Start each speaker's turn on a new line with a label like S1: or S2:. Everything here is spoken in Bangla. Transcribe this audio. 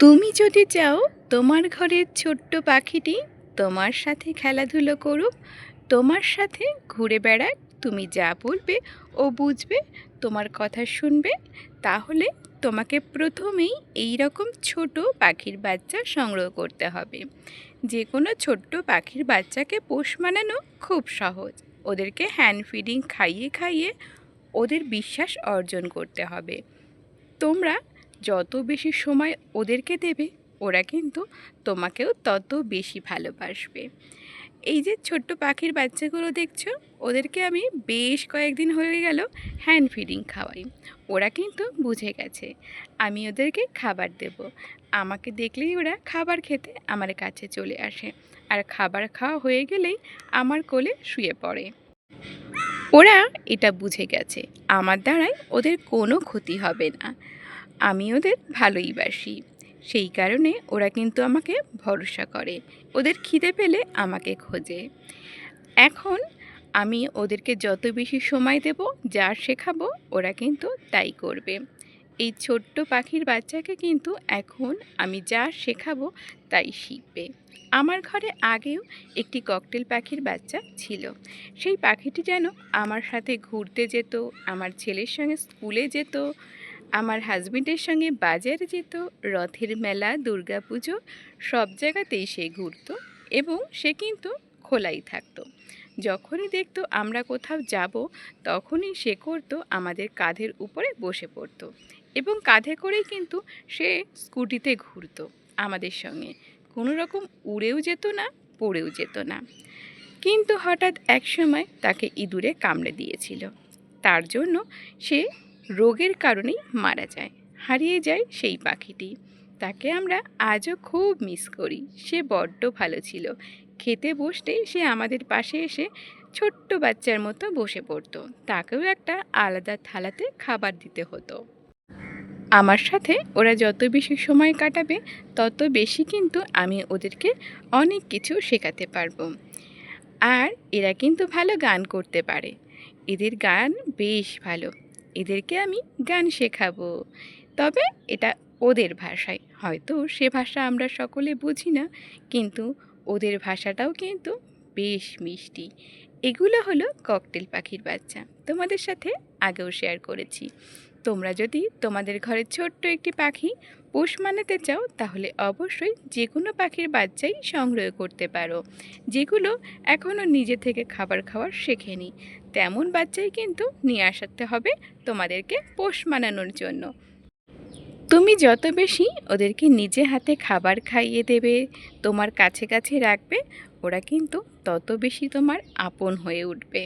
S1: তুমি যদি চাও তোমার ঘরের ছোট্ট পাখিটি তোমার সাথে খেলাধুলো করুক, তোমার সাথে ঘুরে বেড়াক, তুমি যা বলবে ও বুঝবে, তোমার কথা শুনবে, তাহলে তোমাকে প্রথমেই এই রকম ছোট পাখির বাচ্চা সংগ্রহ করতে হবে। যে কোনো ছোট্ট পাখির বাচ্চাকে পোষ মানানো খুব সহজ। ওদেরকে হ্যান্ড ফিডিং খাইয়ে খাইয়ে ওদের বিশ্বাস অর্জন করতে হবে। তোমরা যত বেশি সময় ওদেরকে দেবে, ওরা কিন্তু তোমাকেও তত বেশি ভালোবাসবে। এই যে ছোট্ট পাখির বাচ্চাগুলো দেখছো, ওদেরকে আমি বেশ কয়েকদিন হয়ে গেল হ্যান্ড ফিডিং খাওয়াই। ওরা কিন্তু বুঝে গেছে আমি ওদেরকে খাবার দেব। আমাকে দেখলেই ওরা খাবার খেতে আমার কাছে চলে আসে, আর খাবার খাওয়া হয়ে গেলেই আমার কোলে শুয়ে পড়ে। ওরা এটা বুঝে গেছে আমার দ্বারাই ওদের কোনো ক্ষতি হবে না, আমি ওদের ভালোই বাসি। সেই কারণে ওরা কিন্তু আমাকে ভরসা করে, ওদের খিদে পেলে আমাকে খোঁজে। এখন আমি ওদেরকে যত বেশি সময় দেব, যা শেখাবো ওরা কিন্তু তাই করবে। এই ছোট্ট পাখির বাচ্চাকে কিন্তু এখন আমি যা শেখাবো তাই শিখবে। আমার ঘরে আগেও একটি ককটেল পাখির বাচ্চা ছিল। সেই পাখিটি যেন আমার সাথে ঘুরতে যেত, আমার ছেলের সঙ্গে স্কুলে যেত, আমার হাজবেন্ডের সঙ্গে বাজারে যেত, রথের মেলা, দুর্গাপুজো সব জায়গাতেই সে ঘুরতো এবং সে কিন্তু খোলাই থাকতো। যখনই দেখতো আমরা কোথাও যাব, তখনই সে করতো আমাদের কাঁধের উপরে বসে পড়তো এবং কাঁধে করেই কিন্তু সে স্কুটিতে ঘুরতো আমাদের সঙ্গে। কোনো রকম উড়েও যেত না, পড়েও যেত না। কিন্তু হঠাৎ এক সময় তাকে ইঁদুরে কামড়ে দিয়েছিল। তার জন্য সে রোগের কারণেই মারা যায়, হারিয়ে যায় সেই পাখিটি। তাকে আমরা আজও খুব মিস করি। সে বড্ড ভালো ছিল। খেতে বসতেই সে আমাদের পাশে এসে ছোট্ট বাচ্চার মতো বসে পড়তো। তাকেও একটা আলাদা থালাতে খাবার দিতে হতো। আমার সাথে ওরা যত বেশি সময় কাটাবে, তত বেশি কিন্তু আমি ওদেরকে অনেক কিছু শেখাতে পারবো। আর এরা কিন্তু ভালো গান করতে পারে, এদের গান বেশ ভালো। এদেরকে আমি গান শেখাবো, তবে এটা ওদের ভাষায়। হয়তো সে ভাষা আমরা সকলে বুঝি না, কিন্তু ওদের ভাষাটাও কিন্তু বেশ মিষ্টি। এগুলো হলো ককটেল পাখির বাচ্চা, তোমাদের সাথে আগেও শেয়ার করেছি। তোমরা যদি তোমাদের ঘরে ছোট্ট একটি পাখি পোষ মানাতে চাও, তাহলে অবশ্যই যে কোনো পাখির বাচ্চাই সংগ্রহ করতে পারো, যেগুলো এখনও নিজে থেকে খাবার খাওয়া শেখেনি। তেমন বাচ্চাই কিন্তু নিয়ে আসতে হবে তোমাদেরকে পোষ মানানোর জন্য। তুমি যত বেশি ওদেরকে নিজে হাতে খাবার খাইয়ে দেবে, তোমার কাছে কাছে রাখবে, ওরা কিন্তু তত বেশি তোমার আপন হয়ে উঠবে।